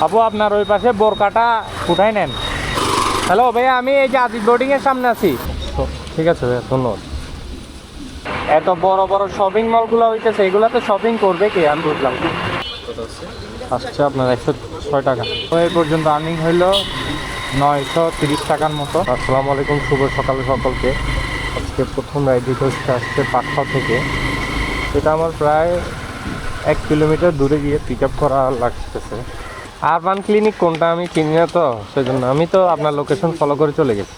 আপু আপনার ওই পাশে বোরকাটা উঠাই নেন। হ্যালো ভাইয়া, আমি এই যে আজিজ বোর্ডিংয়ের সামনে আছি। ঠিক আছে ভাইয়া, ধন্যবাদ। এত বড় বড় শপিং মলগুলো হইতেছে, এগুলাতে শপিং করবে কে আমি বুঝলাম। আসছে আপনার 106 টাকা। তো এই পর্যন্ত আর্নিং হইল 930 টাকার মতো। আসসালামু আলাইকুম, শুভ সকাল সকলকে। আজকে প্রথম রাইড দিতে আসছে পাটখাও থেকে। এটা আমার প্রায় 1 কিলোমিটার দূরে গিয়ে পিক আপ করা লাগতেছে। আরবান ক্লিনিক কোনটা আমি চিনি না, তো সেজন্য আমি তো আপনার লোকেশন ফলো করে চলে গেছি।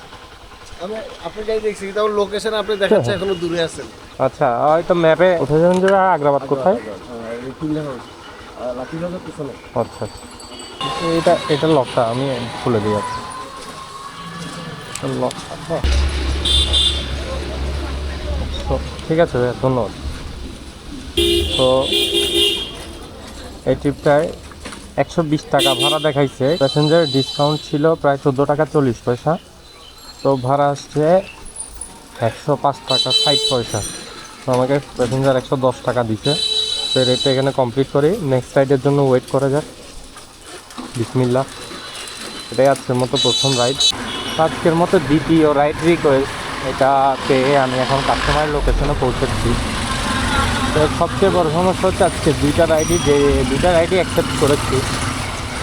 আপনি যাই দেখছি তাও লোকেশন আপনি দেখাচ্ছে এখনো দূরে আছেন। আচ্ছা, হয়তো ম্যাপে উঠেছেন যে আগ্রাবাদ কোথায়। আচ্ছা আচ্ছা, এটা লকটা আমি খুলে দিয়ে যাচ্ছি। ঠিক আছে ভাইয়া, ধন্যবাদ। তো এই ট্রিপটায় 120 টাকা ভাড়া দেখাইছে। প্যাসেঞ্জার ডিসকাউন্ট ছিল প্রায় 14 টাকা 40 পয়সা। তো ভাড়া আসছে 105 টাকা 60 পয়সা। তো আমাকে প্যাসেঞ্জার 110 টাকা দিছে। তো রেটটা এখানে কমপ্লিট করি, নেক্সট রাইডের জন্য ওয়েট করা যাক। বিসমিল্লাহ। এটাই আজকের মতো প্রথম রাইড, আজকের মতো দ্বিতীয় রাইড রিকোয়েস্ট। এটা পেয়ে আমি এখন কাস্টমারের লোকেশনে পৌঁছেছি। তো সবচেয়ে বড় সমস্যা হচ্ছে আজকে দুইটা রাইডই অ্যাকসেপ্ট করেছি।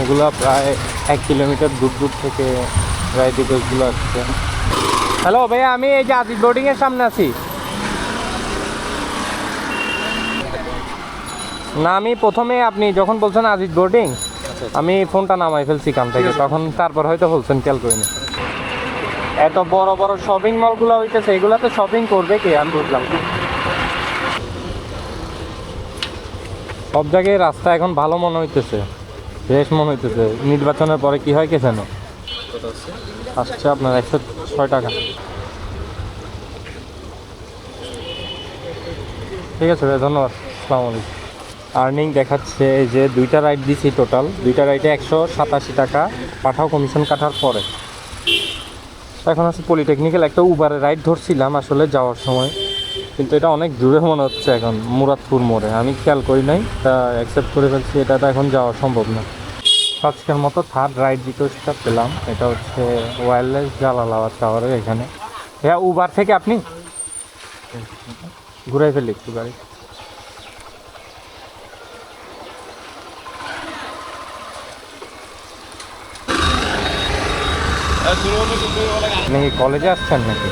ওগুলো প্রায় 1 কিলোমিটার দূর দূর থেকে রাইড রিকোয়েস্টগুলো আসছে। হ্যালো ভাইয়া, আমি এই যে আজিজ বোর্ডিংয়ের সামনে আছি। না, আমি প্রথমে আপনি যখন বলছেন আজিজ বোর্ডিং, আমি ফোনটা নামাই ফেলছি কান থেকে, তখন তারপর হয়তো বলছেন, খেয়াল করিনি। এত বড় বড় শপিং মলগুলো হইতেছে, এগুলাতে শপিং করবে কে আমি বুঝলাম। সব জায়গায় রাস্তা এখন ভালো মনে হইতেছে, বেশ মনে হইতেছে। নির্বাচনের পরে কি হয় কে জানে। আসছে আপনার 106 টাকা। ঠিক আছে ভাই, ধন্যবাদ। আসসালামু আলাইকুম। আর্নিং দেখাচ্ছে যে দুইটা রাইড দিছি, টোটাল দুইটা রাইডে 187 টাকা পাঠাও কমিশন কাটার পরে। এখন আছে পলিটেকনিক্যাল একটা উবারে রাইড ধরছিলাম আসলে যাওয়ার সময়, কিন্তু এটা অনেক দূরে মনে হচ্ছে এখন, মুরাদপুর মোড়ে। আমি খেয়াল করি নাই, তা অ্যাকসেপ্ট করে ফেলছি। এটা তো এখন যাওয়া সম্ভব না। আজকের মতো থার্ড রাইড রিকোয়েস্টটা পেলাম। এটা হচ্ছে ওয়্যারলেস জালালাবাদ টাওয়ারের এখানে। হ্যাঁ, উবার থেকে আপনি ঘুরাই ফেলি একটু গাড়ি। আপনি কলেজে আসছেন নাকি?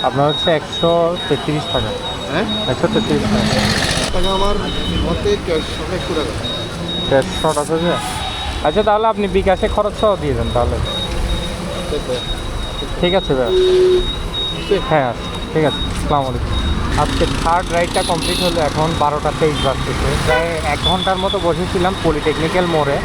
আপনার হচ্ছে 133 টাকা। হ্যাঁ, 133 টাকা। টাকা আমার মতে 100 টাকা। 100 টাকা যে? আচ্ছা, তাহলে আপনি বিকাশে খরচ সহ দিয়ে দেন তাহলে। ঠিক আছে ভাই, হ্যাঁ ঠিক আছে। আসসালামু আলাইকুম। আজকে থার্ড রাইডটা কমপ্লিট হলো, এখন 12টা 23 বাজতেছে। প্রায় 1 ঘন্টার মতো বসেছিলাম পলিটেকনিক্যাল মোড়ে,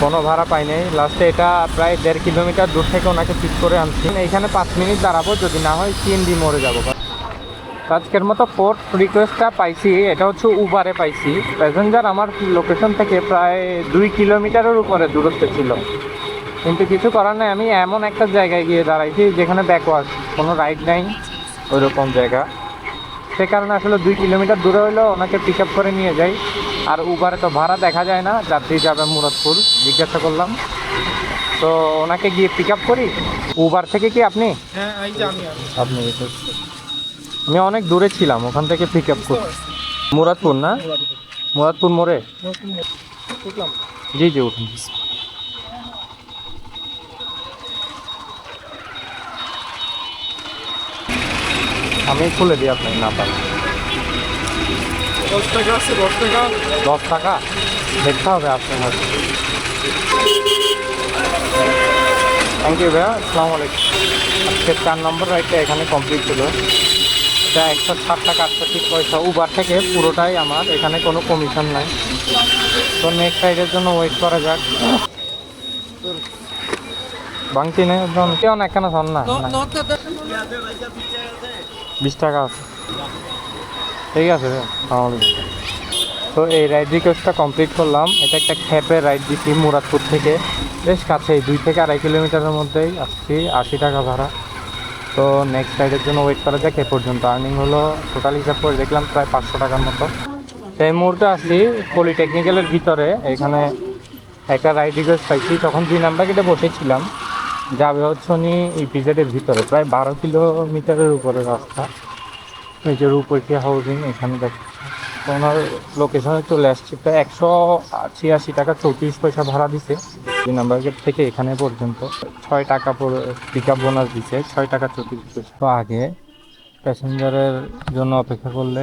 কোনো ভাড়া পাই নাই। লাস্টে এটা প্রায় 1.5 কিলোমিটার দূর থেকে ওনাকে পিক করে আনছি। এইখানে 5 মিনিট দাঁড়াবো, যদি না হয় সিএনজি মোড়ে যাবো। আজকের মতো ফোর্থ রিকোয়েস্টটা পাইছি, এটা হচ্ছে উবারে পাইছি। প্যাসেঞ্জার আমার লোকেশন থেকে প্রায় 2 কিলোমিটারের উপরে দূরত্বে ছিল, কিন্তু কিছু করার নাই। আমি এমন একটা জায়গায় গিয়ে দাঁড়াইছি যেখানে ব্যাকওয়ার্ড, কোনো রাইড নাই ওইরকম জায়গা। সে কারণে আসলে 2 কিলোমিটার দূরে হইলেও ওনাকে পিক আপ করে নিয়ে যাই। আর উবারে তো ভাড়া দেখা যায় না, যাত্রী যাবে মুরাদপুর। জিজ্ঞাসা করলাম, তো ওনাকে গিয়ে পিক আপ করি। উবার থেকে কি আপনি? হ্যাঁ, আপনি আমি অনেক দূরে ছিলাম, ওখান থেকে পিক আপ করি। মুরাদপুর না, মুরাদপুর মোড়ে। জি জি, উঠুন। আমি খুলে দিই আপনাকে না পারি। 10 টাকা আছে, 10 টাকা। 10 টাকা দেখতে হবে আপনার হাতে। থ্যাংক ইউ ভাইয়া, আসসালামু আলাইকুম। আজকে 4 নম্বর রাইডটা এখানে কমপ্লিট হলো। এটা 160 টাকা 68 পয়সা। উবার থেকে পুরোটাই আমার, এখানে কোনো কমিশন নাই। তো নেক্সট রাইডের জন্য ওয়েট করা যাক। বাংতি নেই কেউ না, কেন শোন না। 20 টাকা আছে, ঠিক আছে ভাইয়া, আসসালামু আলাইকুম। তো এই রাইড রিকোয়েস্টটা কমপ্লিট করলাম। এটা একটা খ্যাপের রাইড দিচ্ছি মুরাদপুর থেকে, বেশ কাছেই, 2 থেকে 2.5 কিলোমিটারের মধ্যেই আসছি। 80 টাকা ভাড়া। তো নেক্সট রাইডের জন্য ওয়েট করা যাক। এ পর্যন্ত আর্নিং হলো, টোটাল হিসাব করে দেখলাম প্রায় 500 টাকার মতো। তো এই মুহূর্তে আসছি পলিটেকনিক্যালের ভিতরে। এখানে একটা রাইড রিকোয়েস্ট পাইছি, তখন 2 নাম্বার গেটে বসেছিলাম। যাবে হচ্ছে উনি ইপিজেডের ভিতরে, প্রায় 12 কিলোমিটারের উপরে রাস্তা। এই যে রূপসী হাউজিং, এখানে দেখছি ওনার লোকেশনে চলে আসছি। প্রায় 186 টাকা 34 পয়সা ভাড়া দিছে 2 নাম্বার গেট থেকে এখানে পর্যন্ত। 6 টাকা পিক আপ বোনাস দিছে, 6 টাকা 34 পয়সা। তো আগে প্যাসেঞ্জারের জন্য অপেক্ষা করলে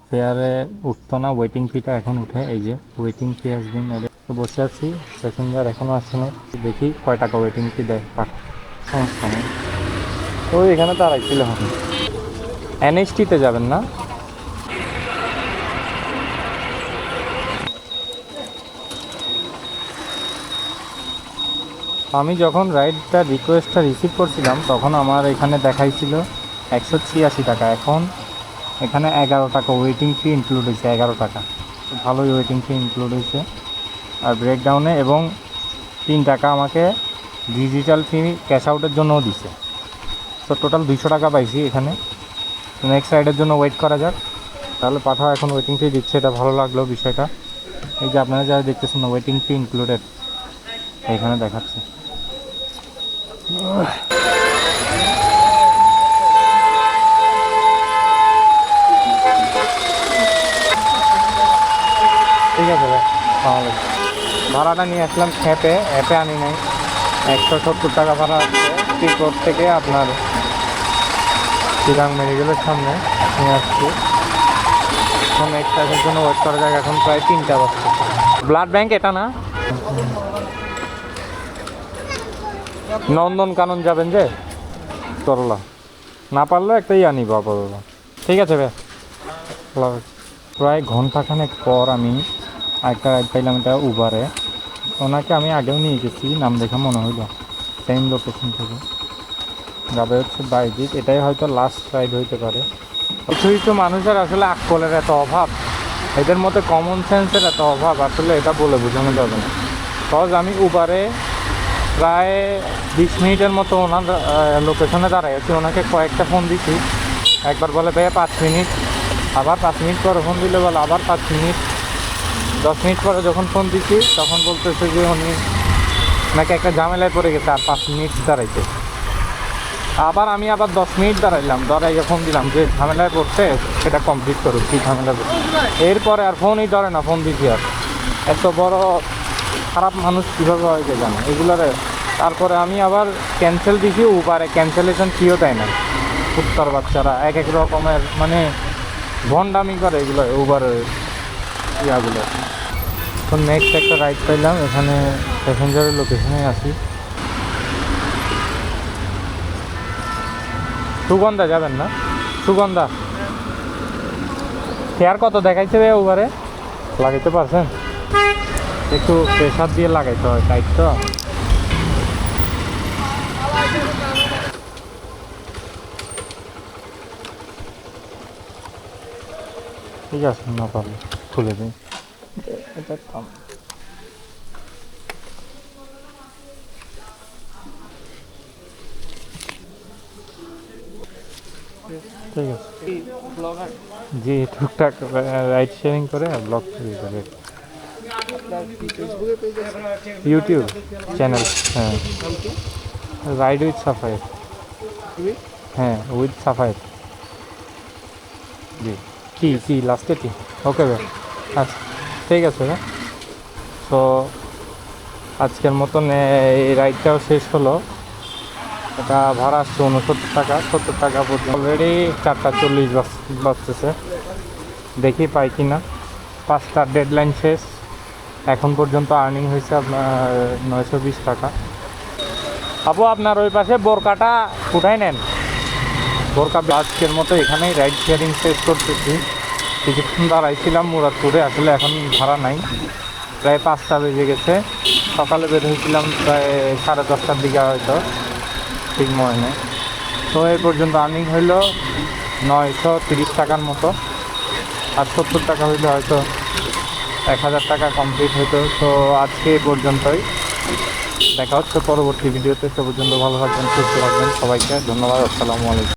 ফেয়ারে উঠতো না, ওয়েটিং ফিটা এখন উঠে। এই যে ওয়েটিং ফি আসবেন, তো বসে আছি, প্যাসেঞ্জার এখনও আসছে না। দেখি কয় টাকা ওয়েটিং ফি দেয়, সমস্যা নেই। তো এখানে দাঁড়াইছিল হবে। এনএসটিতে যাবেন না? আমি যখন রাইডটা রিকোয়েস্টটা রিসিভ করছিলাম তখন আমার এখানে দেখাইছিল 186 টাকা। এখন এখানে 11 টাকা ওয়েটিং ফি ইনক্লুড হয়েছে, 11 টাকা। ভালোই ওয়েটিং ফি ইনক্লুড হয়েছে আর ব্রেকডাউনে, এবং 3 টাকা আমাকে ডিজিটাল ফি ক্যাশ আউটের জন্যও দিছে। তো টোটাল 200 টাকা পাইছি এখানে। নেক্সট রাইডের জন্য ওয়েট করা যাক। তাহলে পাঠাও এখন ওয়েটিং ফি দিচ্ছে, এটা ভালো লাগলো বিষয়টা। এই যে আপনারা যারা দেখতেছেন ওয়েটিং ফি ইনক্লুডেড এখানে দেখাচ্ছে। ঠিক আছে ভাই, তাহলে ভাড়াটা নিয়ে আসলাম অ্যাপে আনি নাই। 170 টাকা ভাড়া আছে টিকট থেকে আপনার চিরাং মেডিকেলের সামনে নিয়ে আসছি। এখন নেক্সট রাইডের জন্য ওয়েট করা যাক। এখন প্রায় 3টা বাজছে। ব্লাড ব্যাংক এটা না, নন্দনকানন যাবেন যে করলা, না পারলে একটাই আনিব আপাতত। ঠিক আছে ভাই, প্রায় ঘন্টাখানেক পর আমি একটা রাইড পাইলাম, এটা উবারে। ওনাকে আমি আগেও নিয়ে গেছি, নাম দেখে মনে হইল সেম লোকেশন থেকে। যাবে হচ্ছে বাইজিৎ, এটাই হয়তো লাস্ট রাইড হইতে পারে। কিছু কিছু মানুষের আসলে আকলের এত অভাব, এদের মধ্যে কমন সেন্সের এত অভাব, আসলে এটা বলে বোঝানো যাবে না। কজ আমি উবারে প্রায় 20 মিনিটের মতো ওনার লোকেশনে দাঁড়াই আছি। ওনাকে কয়েকটা ফোন দিচ্ছি, একবার বলে ভাইয়া 5 মিনিট, আবার 5 মিনিট পরে ফোন দিলে বলে আবার 5 মিনিট। 10 মিনিট পরে যখন ফোন দিচ্ছি তখন বলতেছে যে উনি নাকি একটা ঝামেলায় পড়ে গেছে, আর 5 মিনিট দাঁড়াইতে। আবার আমি 10 মিনিট দাঁড়াইয়া ফোন দিলাম যে ঝামেলায় পড়ছে সেটা কমপ্লিট করুক, কী ঝামেলা পড়ছে। এরপরে আর ফোনই ধরে না, ফোন দিচ্ছি আর। এত বড় খারাপ মানুষ কীভাবে হয় কে জানে এগুলোরে। তারপরে আমি আবার ক্যান্সেল দিছি, উবারে ক্যান্সেলেশন ফিও দেয় না। কুত্তার বাচ্চারা এক এক রকমের মানে ভণ্ডামি করে এগুলো উবারের ইয়াগুলো। তো নেক্সট একটা রাইড পাইলাম, এখানে প্যাসেঞ্জারের লোকেশনে আছি। সুগন্ধা যাবেন না? সুগন্ধা ফেয়ার কত দেখাইছে রে উবারে? লাগাইতে পারছেন? একটু প্রেশার দিয়ে লাগাইতে হয়, টাইট তো। ঠিক আছে, না পারলে খুলে দিই। এটা কম। ঠিক আছে জি, টুকটাক রাইড শেয়ারিং করে আর ব্লগ তৈরি করে। ইউটিউব চ্যানেল, হ্যাঁ, রাইড উইথ সাফায়েত। হ্যাঁ, উইথ সাফায়েত। জি, কি লাস্টে কি? ওকে ভাই, আচ্ছা ঠিক আছে ভাই। তো আজকের মতন এই রাইডটাও শেষ হলো। এটা ভাড়া আসছে 69 টাকা, 70 টাকা পর্যন্ত। অলরেডি 4:40 বাজতেছে, দেখি পাই কি না। 5টার ডেডলাইন শেষ, এখন পর্যন্ত আর্নিং হয়েছে আপনার 920 টাকা। আপু আপনার ওই পাশে বোরকাটা উঠাই নেন, বোরকা। আজকের মতো এখানেই রাইড শেয়ারিং শেষ করতেছি। কিছুক্ষণ দাঁড়াইছিলাম মুরাদপুরে, আসলে এখন ভাড়া নাই। প্রায় 5টা বেজে গেছে। সকালে বের হয়েছিলাম প্রায় 10:30টার দিকে হয়তো, ঠিক মনে নেই। তো এই পর্যন্ত আর্নিং হইল 930 টাকার মতো, আর 70 টাকা হইলে হয়তো 1000 টাকা কমপ্লিট হতো। তো আজকে এই পর্যন্তই, দেখা হচ্ছে পরবর্তী ভিডিওতে। সে পর্যন্ত ভালো থাকবেন, সুস্থ থাকবেন। সবাইকে ধন্যবাদ, আসসালামু আলাইকুম।